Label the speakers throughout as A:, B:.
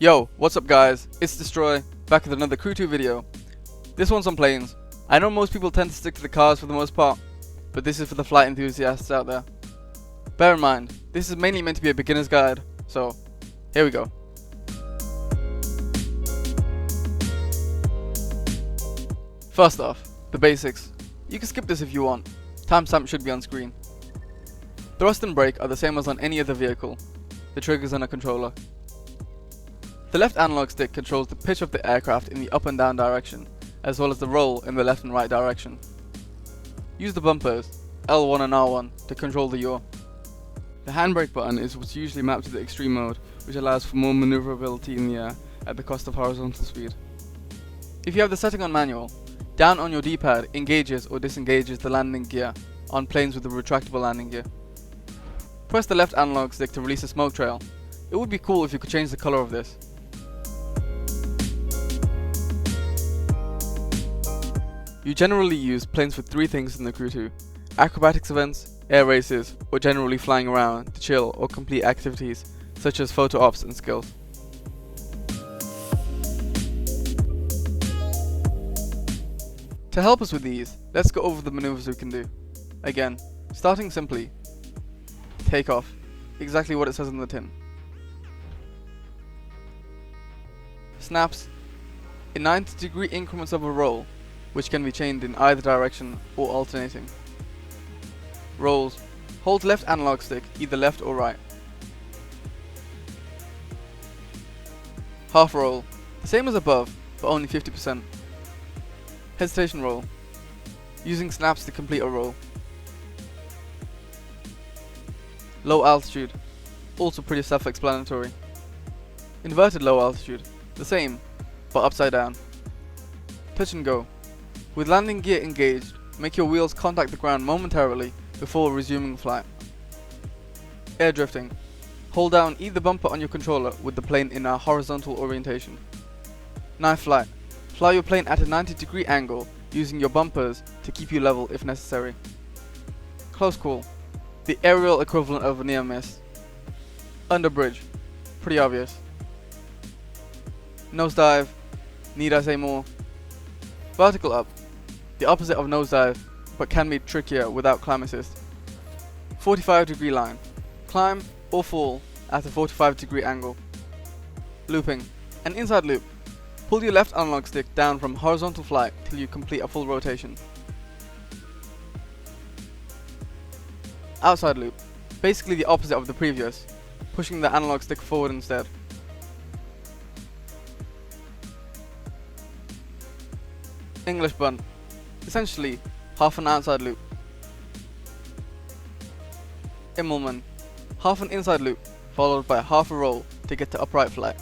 A: Yo, what's up guys, it's Destroy, back with another Crew 2 video. This one's on planes. I know most people tend to stick to the cars for the most part, but this is for the flight enthusiasts out there. Bear in mind, this is mainly meant to be a beginner's guide, so here we go. First off, the basics. You can skip this if you want, timestamp should be on screen. Thrust and brake are the same as on any other vehicle, the triggers and a controller. The left analog stick controls the pitch of the aircraft in the up and down direction, as well as the roll in the left and right direction. Use the bumpers, L1 and R1, to control the yaw. The handbrake button is what's usually mapped to the extreme mode, which allows for more maneuverability in the air at the cost of horizontal speed. If you have the setting on manual, down on your D-pad engages or disengages the landing gear on planes with a retractable landing gear. Press the left analog stick to release a smoke trail. It would be cool if you could change the color of this. You generally use planes for three things in the Crew 2: acrobatics events, air races, or generally flying around to chill or complete activities such as photo ops and skills. To help us with these, let's go over the maneuvers we can do. Again, starting simply. Take off, exactly what it says on the tin. Snaps, in 90-degree increments of a roll, which can be chained in either direction or alternating. Rolls, hold left analog stick either left or right. Half roll, the same as above, but only 50%. Hesitation roll, using snaps to complete a roll. Low altitude, also pretty self-explanatory. Inverted low altitude, the same, but upside down. Touch and go. With landing gear engaged, make your wheels contact the ground momentarily before resuming flight. Air drifting. Hold down either bumper on your controller with the plane in a horizontal orientation. Knife flight. Fly your plane at a 90-degree angle using your bumpers to keep you level if necessary. Close call. The aerial equivalent of a near miss. Under bridge. Pretty obvious. Nosedive. Need I say more? Vertical up. The opposite of nosedive, but can be trickier without climb assist. 45-degree line. Climb or fall at a 45-degree angle. Looping. An inside loop. Pull your left analog stick down from horizontal flight till you complete a full rotation. Outside loop. Basically the opposite of the previous, pushing the analog stick forward instead. English bunt. Essentially, half an outside loop. Immelmann. Half an inside loop, followed by half a roll to get to upright flight.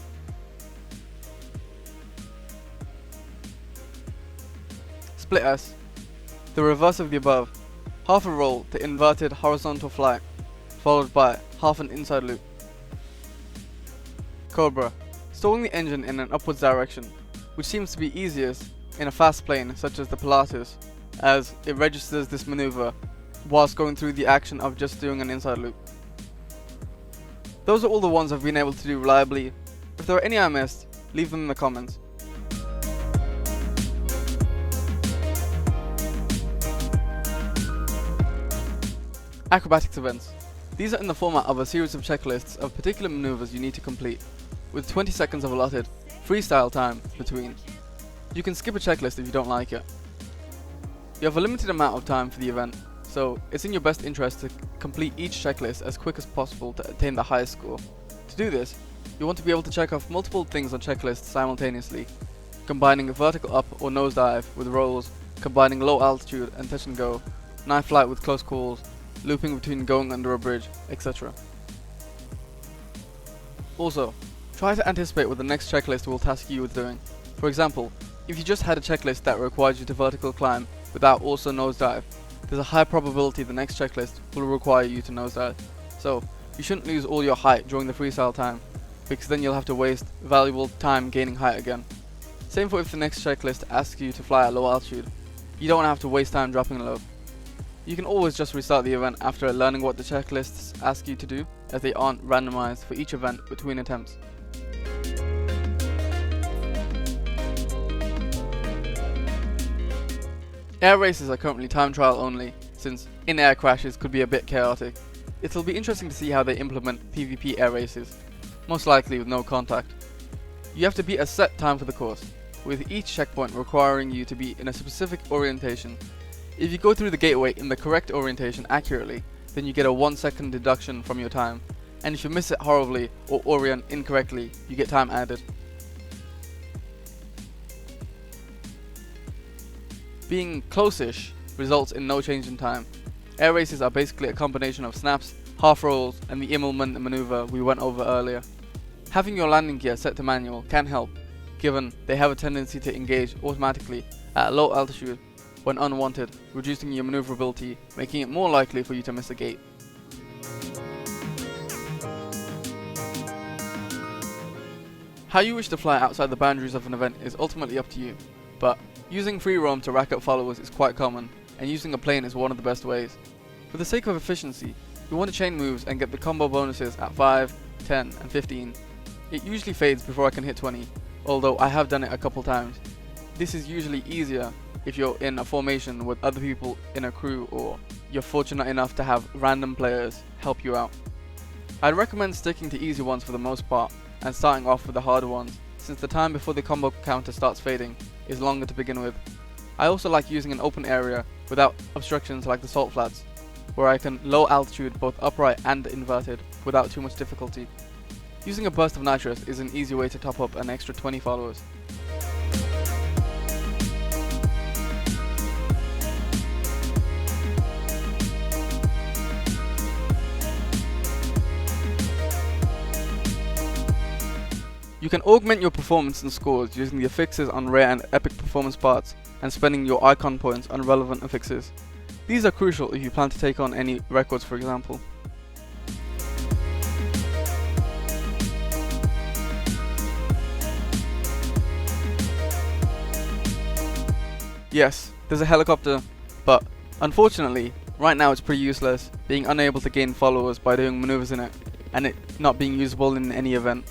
A: Split S. The reverse of the above. Half a roll to inverted horizontal flight, followed by half an inside loop. Cobra. Stalling the engine in an upwards direction, which seems to be easiest in a fast plane such as the Pilatus, as it registers this maneuver whilst going through the action of just doing an inside loop. Those are all the ones I've been able to do reliably. If there are any I missed, leave them in the comments. Acrobatics events. These are in the format of a series of checklists of particular maneuvers you need to complete, with 20 seconds of allotted freestyle time between. You can skip a checklist if you don't like it. You have a limited amount of time for the event, so it's in your best interest to complete each checklist as quick as possible to attain the highest score. To do this, you want to be able to check off multiple things on checklists simultaneously, combining a vertical up or nosedive with rolls, combining low altitude and touch and go, knife flight with close calls, looping between going under a bridge, etc. Also, try to anticipate what the next checklist will task you with doing. For example, if you just had a checklist that required you to vertical climb without also nosedive, there's a high probability the next checklist will require you to nosedive. So, you shouldn't lose all your height during the freestyle time, because then you'll have to waste valuable time gaining height again. Same for if the next checklist asks you to fly at low altitude. You don't have to waste time dropping low. You can always just restart the event after learning what the checklists ask you to do, as they aren't randomized for each event between attempts. Air races are currently time trial only, since in-air crashes could be a bit chaotic. It'll be interesting to see how they implement PvP air races, most likely with no contact. You have to beat a set time for the course, with each checkpoint requiring you to be in a specific orientation. If you go through the gateway in the correct orientation accurately, then you get a 1 second deduction from your time, and if you miss it horribly or orient incorrectly, you get time added. Being close-ish results in no change in time. Air races are basically a combination of snaps, half rolls, and the Immelmann maneuver we went over earlier. Having your landing gear set to manual can help, given they have a tendency to engage automatically at a low altitude when unwanted, reducing your maneuverability, making it more likely for you to miss a gate. How you wish to fly outside the boundaries of an event is ultimately up to you, but using free roam to rack up followers is quite common, and using a plane is one of the best ways. For the sake of efficiency, we want to chain moves and get the combo bonuses at 5, 10, and 15. It usually fades before I can hit 20, although I have done it a couple times. This is usually easier if you're in a formation with other people in a crew, or you're fortunate enough to have random players help you out. I'd recommend sticking to easy ones for the most part, and starting off with the harder ones, since the time before the combo counter starts fading is longer to begin with. I also like using an open area without obstructions like the salt flats, where I can low altitude both upright and inverted without too much difficulty. Using a burst of nitrous is an easy way to top up an extra 20 followers. You can augment your performance and scores using the affixes on rare and epic performance parts and spending your icon points on relevant affixes. These are crucial if you plan to take on any records, for example. Yes, there's a helicopter, but unfortunately, right now it's pretty useless, being unable to gain followers by doing maneuvers in it, and it not being usable in any event,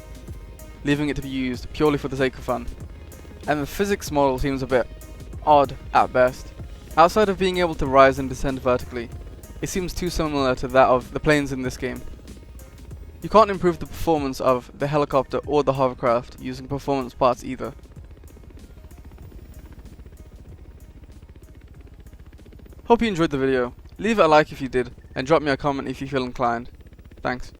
A: leaving it to be used purely for the sake of fun. And the physics model seems a bit odd at best. Outside of being able to rise and descend vertically, it seems too similar to that of the planes in this game. You can't improve the performance of the helicopter or the hovercraft using performance parts either. Hope you enjoyed the video. Leave it a like if you did, and drop me a comment if you feel inclined. Thanks.